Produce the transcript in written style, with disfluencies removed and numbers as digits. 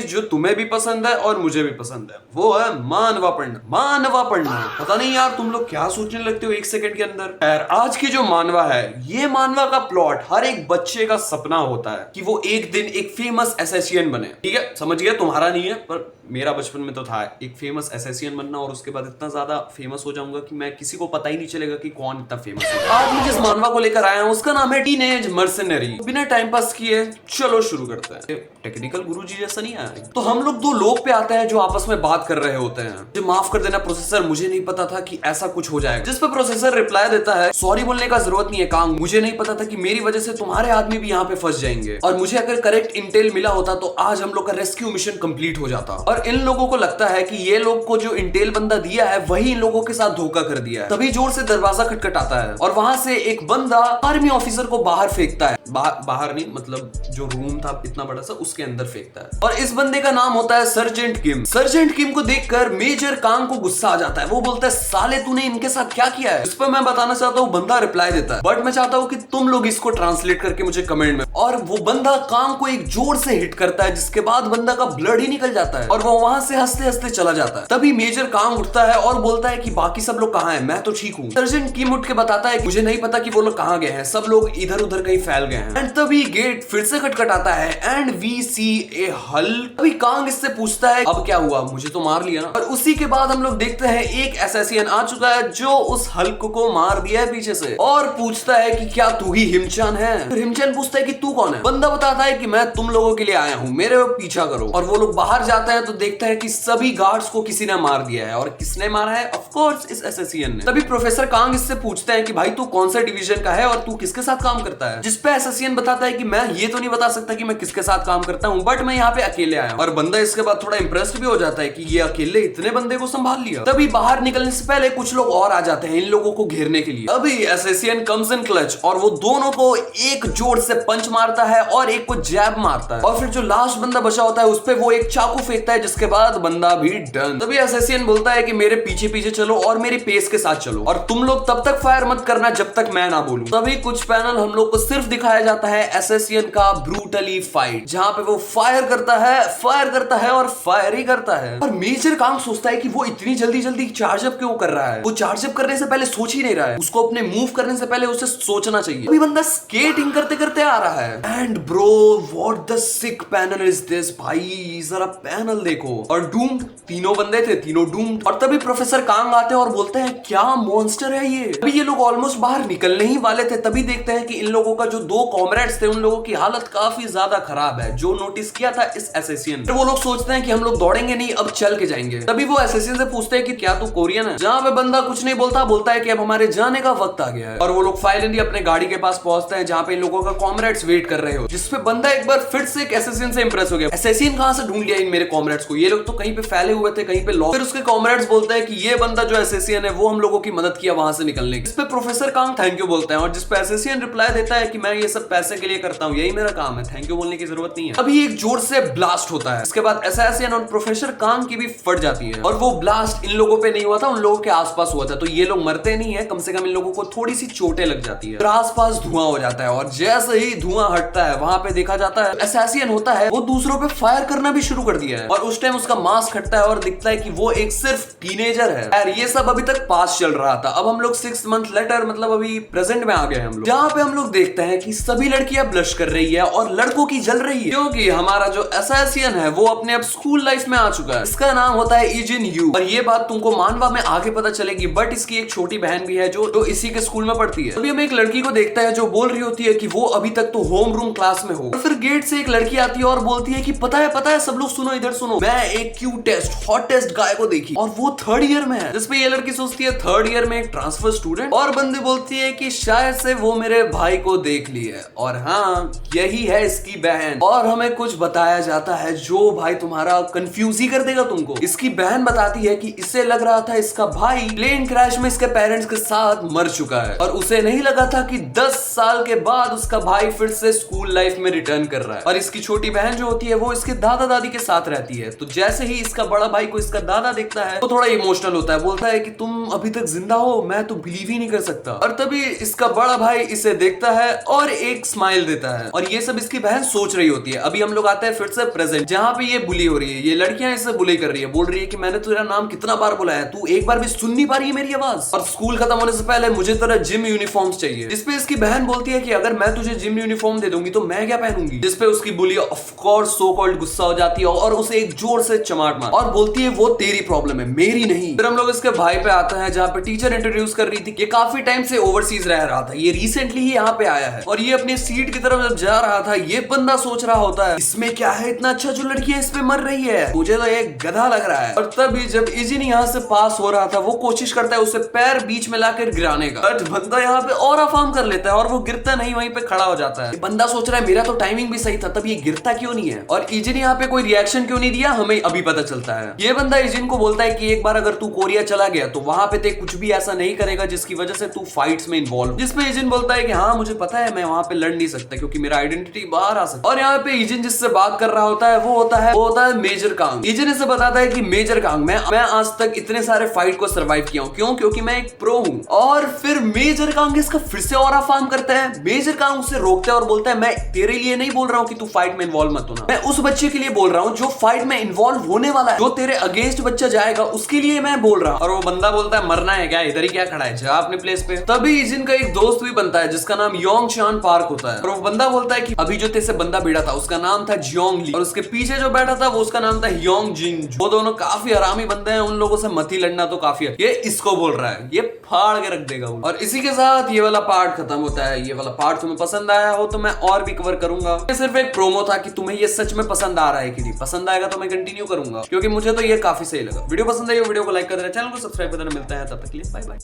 जो तुम्हें भी पसंद है और मुझे भी पसंद है, वो है मानवा पढ़ना। मानवा पढ़ना, पता नहीं यार तुम लोग क्या सोचने लगते हो एक सेकंड के अंदर। यार आज की जो मानवा है, ये मानवा का प्लॉट हर एक बच्चे का सपना होता है कि वो एक दिन एक फेमस एसएससीएन बने। ठीक है, समझ गया, तुम्हारा नहीं है, पर मेरा बचपन में तो था एक फेमस एसएससीएन बनना, और उसके बाद इतना ज्यादा फेमस हो जाऊंगा कि मैं किसी को पता ही नहीं चलेगा कि कौन इतना फेमस है। आज मैं जिस मानवा को लेकर आया हूं उसका नाम है टीनेज मर्सनरी। बिना टाइम पास किए चलो शुरू करते हैं। टेक्निकल गुरुजी जैसा नहीं आया। तो हम लोग दो लोग पे आते हैं जो आपस में बात कर रहे होते हैं। जो माफ कर देना प्रोसेसर, मुझे नहीं पता था कि ऐसा कुछ हो जाएगा। जिस पे प्रोसेसर रिप्लाई देता है, सॉरी बोलने का जरूरत नहीं है कांग, मुझे नहीं पता था कि मेरी वजह से तुम्हारे आदमी भी यहाँ पे फंस जाएंगे, और मुझे अगर करेक्ट इंटेल मिला होता तो आज हम लोग का रेस्क्यू मिशन कंप्लीट हो जाता। और इन लोगों को लगता है कि ये लोग को जो इंटेल बंदा दिया है वही इन लोगों के साथ धोखा कर दिया है। तभी जोर से दरवाजा खटखटाता है और वहां से एक बंदा आर्मी ऑफिसर को बाहर फेंकता है। बाहर नहीं, मतलब जो रूम था इतना बड़ा सा, उसके अंदर फेंकता है। और इस बंदे का नाम होता है सर्जेंट किम। सर्जेंट किम को देखकर मेजर कांग को गुस्सा आ जाता है। वो बोलता है, साले तूने इनके साथ क्या किया है? इस पर मैं बताना चाहता हूँ, बंदा रिप्लाई देता है, बट मैं चाहता हूँ कि तुम लोग इसको ट्रांसलेट करके मुझे कमेंट में। और वो बंदा कांग को एक जोर से हिट करता है, जिसके बाद बंदा का ब्लड ही निकल जाता है और वो वहां से हंसते हंसते चला जाता है। तभी मेजर कांग उठता है और बोलता है कि बाकी सब लोग कहाँ हैं, मैं तो ठीक हूँ। सर्जेंट किम उठ के बताता है कि मुझे नहीं पता कि वो लोग कहाँ गए हैं, सब लोग इधर उधर कहीं फैल गए हैं। एंड तभी गेट फिर से खटखटाता है and we see a Hulk. तभी कांग इससे पूछता है, अब क्या हुआ, मुझे तो मार लिया ना। और उसी के बाद हम लोग देखते हैं एक एसएससीएन आ चुका है जो उस हल्क को मार दिया है पीछे से, और पूछता है कि क्या तू ही हिमचैन है? फिर हिमचैन पूछता है कि तू कौन है? बंदा बताता है कि मैं तुम लोगों के लिए आया हूँ, मेरे पीछा करो। और वो लोग बाहर जाते हैं तो देखते हैं कि सभी गार्ड्स को किसी ने मार दिया है। और किसने मारा है? ऑफ कोर्स इस एसएससीएन ने। तभी प्रोफेसर कांग इससे पूछते हैं कि भाई तू कौन सा डिवीजन का है और तू किसके साथ काम करता है? जिस पे एसएससीएन बताता है कि मैं ये तो नहीं बता सकता कि मैं किसके साथ काम करता हूँ, बट मैं यहाँ पे अकेले आया हूँ। और बंदा इसके बाद थोड़ा इंप्रेस्ड भी हो जाता है कि ये अकेले इतने बंदे को संभाल लिया। तभी बाहर निकलने से पहले कुछ लोग और आ जाते हैं इन लोगों को घेरने के लिए। अभी एसएससीएन कम्स इन क्लच और वो दोनों को एक जोर से पंच मारता है और एक को जैब मारता है। और फिर जो लास्ट बंदा बचा होता है उस पे वो एक चाकू फेंकता है, जिसके बाद बंदा भी डन। तभी एसएससीएन बोलता है कि मेरे पीछे पीछे चलो और मेरी पेस के साथ चलो, और तुम लोग तब तक फायर मत करना जब तक मैं ना बोलूं। तभी कुछ पैनल हम लोग को सिर्फ दिखाया जाता है एसएससीएन का ब्रूटली फाइट, जहां पे वो फायर करता है और फायर ही करता है। और मेजर कांग सोचता है कि वो इतनी जल्दी जल्दी चार्ज अप क्यों कर रहा है? वो चार्ज अप करने से पहले सोच ही नहीं रहा है, उसको अपने मूव करने से पहले उसे सोचना चाहिए। अभी बंदा स्केटिंग करते करते आ रहा है। And bro what the sick panel is this, भाई जरा पैनल देखो। और डूम्ड, तीनों बंदे थे, तीनों डूम्ड। और तभी प्रोफेसर कांग आते हैं और बोलते हैं क्या मॉन्स्टर है ये। अभी ये लोग ऑलमोस्ट बाहर निकलने ही वाले थे, तभी देखते हैं कि इन लोगों का जो दो कॉमरेड्स थे उन लोगों की हालत काफी ज्यादा खराब है, जो नोटिस किया था इस एसएससीएन। वो लोग सोचते हैं कि हम लोग दौड़ेंगे नहीं, अब चल के जाएंगे। तभी वो एसएससीएन से पूछते हैं कि क्या तू कोरियन है? जहां पे बंदा कुछ नहीं बोलता है कि अब हमारे जाने का वक्त आ गया है। और वो लोग फाइनली अपने गाड़ी के पास पहुंचते हैं जहां पे इन लोगों का कॉमरेड्स वेट कर रहे हो। जिसपे बंदा एक बार फिर से एक एसएससीएन से इंप्रेस हो गया, एसएससीएन कहां से ढूंढ लिया इन मेरे कॉमरेड्स को, ये लोग तो कहीं पे फैले हुए थे, कहीं पे लॉक। फिर उसके कॉमरेड्स बोलते हैं कि ये बंदा जो एसएससीएन है वो हम लोगों की मदद किया वहां से निकलने की। इस पे प्रोफेसर कांग थैंक यू बोलते हैं, और जिस पे एसएससीएन रिप्लाई देता है कि मैं ये सब पैसे के लिए करता हूँ, यही मेरा काम है, थैंक यू बोलने की जरूरत नहीं है। अभी एक जोर से ब्लास्ट होता है, इसके बाद एसएससीएन और प्रोफेसर कांग की भी फट जाती है। और वो ब्लास्ट इन लोगों पे नहीं हुआ था, उन लोगों के आसपास हुआ था, तो ये लोग मरते नहीं है, कम से कम इन लोगों को थोड़ी सी चोटें लग जाती है। आसपास धुआं हो जाता है, और जैसे ही धुआं हटता है वहां पे देखा जाता है एसएससीएन होता है वो दूसरों पे फायर करना भी शुरू कर दिया है। और उस टाइम उसका मास्क हटता है और दिखता है कि वो एक सिर्फ टीनेजर है। यार ये सब अभी तक पास चल रहा था, अब हम लोग 6 मंथ लेटर मतलब अभी प्रेजेंट में आ गए हम लोग, जहां पे हम लोग देखते हैं कि सभी लड़कियां ब्लश कर रही है और लड़कों की जल रही है, क्योंकि हमारा जो एसएससीएन है वो अपने अब स्कूल लाइफ में आ चुका है। इसका नाम होता है इजिन यू। और ये बात तुमको मानवा में आगे पता चलेगी, बट इसकी एक छोटी बहन भी है जो इसी के स्कूल में पढ़ती है। अभी हम एक लड़की को देखता है जो बोल रही होती है कि वो अभी तक तो होम रूम क्लास में हो। और फिर गेट से एक लड़की आती है और बोलती है कि पता है सब लोग सुनो, इधर सुनो, मैं एक क्यूटेस्ट हॉटेस्ट गाय को देखी और वो 3rd ईयर में है। जिसपे ये लड़की सोचती है 3rd ईयर में एक ट्रांसफर स्टूडेंट, और बंदी बोलती है कि शायद से वो मेरे भाई को देख ली है, और हाँ यही है इसकी बहन। और हमें कुछ बताया जाता है जो भाई तुम्हारा कंफ्यूज ही कर देगा तुमको। इसकी बहन बताती है कि इसे लग रहा था इसका भाई प्लेन क्रैश में इसके पेरेंट्स के साथ मर चुका है, और उसे नहीं लगा था कि 10 साल के बाद उसका भाई फिर से स्कूल लाइफ में रिटर्न कर रहा है। और इसकी छोटी बहन जो होती है वो इसके दादा दादी के साथ रहती है, तो जैसे ही इसका बड़ा भाई को इसका दादा देखता है तो थोड़ा इमोशनल होता है, बोलता है कि तुम अभी तक जिंदा हो, मैं तो बिलीव ही नहीं कर सकता। और तभी इसका बड़ा भाई इसे देखता है और एक स्माइल देता है, और ये सब इसकी बहन सोच रही होती है। अभी हम लोग आते हैं फिर से प्रेजेंट, जहाँ पे ये बुली हो रही है, ये लड़कियां इससे बुली कर रही है, बोल रही है कि मैंने तेरा नाम कितना बार बुलाया, तू एक बार भी सुन नहीं पा रही है मेरी आवाज, और स्कूल खत्म होने से पहले मुझे तेरा जिम यूनिफॉर्म्स चाहिए। जिसपे इसकी बहन बोलती है कि अगर मैं तुझे जिम यूनिफॉर्म दे दूंगी तो मैं क्या पहनूंगी, जिसपे उसकी बुली ऑफ कोर्स सो कॉल्ड गुस्सा हो जाती है और उसे एक जोर से चमाट मार और बोलती है वो तेरी प्रॉब्लम है मेरी नहीं। फिर हम लोग इसके भाई पे आते हैं, जहाँ पे टीचर इंट्रोड्यूस कर रही थी कि काफी टाइम से ओवरसीज रह रहा था, ये रिसेंटली ही यहाँ पे आया है, और ये अपनी सीट की तरफ जब जा रहा था ये बंदा सोच रहा होता है इसमें क्या है इतना अच्छा जो लड़कियां इस पे मर रही है, मुझे तो एक गधा लग रहा है। और तभी जब इजिन यहाँ से पास हो रहा था वो कोशिश करता है उसे पैर बीच में लाकर गिराने का, बट बंदा यहाँ पे और फार्म कर लेता है और वो गिरता नहीं, वहीं पे खड़ा हो जाता है। बंदा सोच रहा है मेरा तो टाइमिंग भी सही था, तब ये गिरता क्यों नहीं है, और इजिन यहाँ पे कोई रिएक्शन क्यों नहीं दिया हमें अभी पता चलता है। ये बंदा इजिन को बोलता है कि एक बार अगर तू कोरिया चला गया तो वहां पे ते कुछ भी ऐसा नहीं करेगा जिसकी वजह से तू फाइट्स में इन्वॉल्व, जिसपे इजिन बोलता है कि हाँ मुझे पता है मैं वहां पे लड़ नहीं सकता क्योंकि मेरा आइडेंटिटी बाहर आ सकता। और यहाँ पे इजिन जिससे बात कर रहा होता है वो होता है मेजर कांग। इजिन इसे बताता है कि मेजर कांग मैं आज तक इतने सारे फाइट को सर्वाइव किया हूँ, क्यों, क्योंकि मैं एक प्रो हूँ। और फिर मेजर कांग इसका फिर से ऑरा फार्म करता है। मेजर कांग उसे रोकता है और बोलता है मैं तेरे लिए नहीं बोल रहा हूँ कि तू फाइट में इन्वॉल्व मत होना, मैं उस बच्चे के लिए बोल रहा हूँ जो फाइट में इन्वॉल्व होने वाला है, जो तेरे अगेंस्ट बच्चा जाएगा उसके लिए मैं बोल रहा हूँ। और वो बंदा बोलता है मरना है क्या, इधर ही क्या खड़ा है, जा अपने प्लेस पे। तभी इजिन का एक दोस्त भी बनता है जिसका नाम योंग शान पार्क होता है, और वो बंदा बोलता है कि अभी जो तेरे से बंदा भिड़ा था उसका नाम था जियोंग ली, और उसके पीछे जो बैठा था वो उसका नाम था योंग जिंग। वो दोनों काफी हरामी बंदे हैं, उन लोगों से मत ही लड़ना तो काफी है। ये इसको बोल रहा है, ये फाड़ के रख देगा वो। और इसी के साथ ये वाला पार्ट खत्म होता है। ये वाला पार्ट तुम्हें पसंद आया हो तो मैं और भी कवर करूंगा, ये सिर्फ एक प्रोमो था कि तुम्हें ये सच में पसंद आ रहा है कि नहीं। पसंद आएगा तो मैं कंटिन्यू करूंगा क्योंकि मुझे तो ये काफी सही लगा। वीडियो पसंद आई हो वीडियो को लाइक कर देना, चैनल को सब्सक्राइब कर देना। मिलता है तब तक के लिए बाय बाय।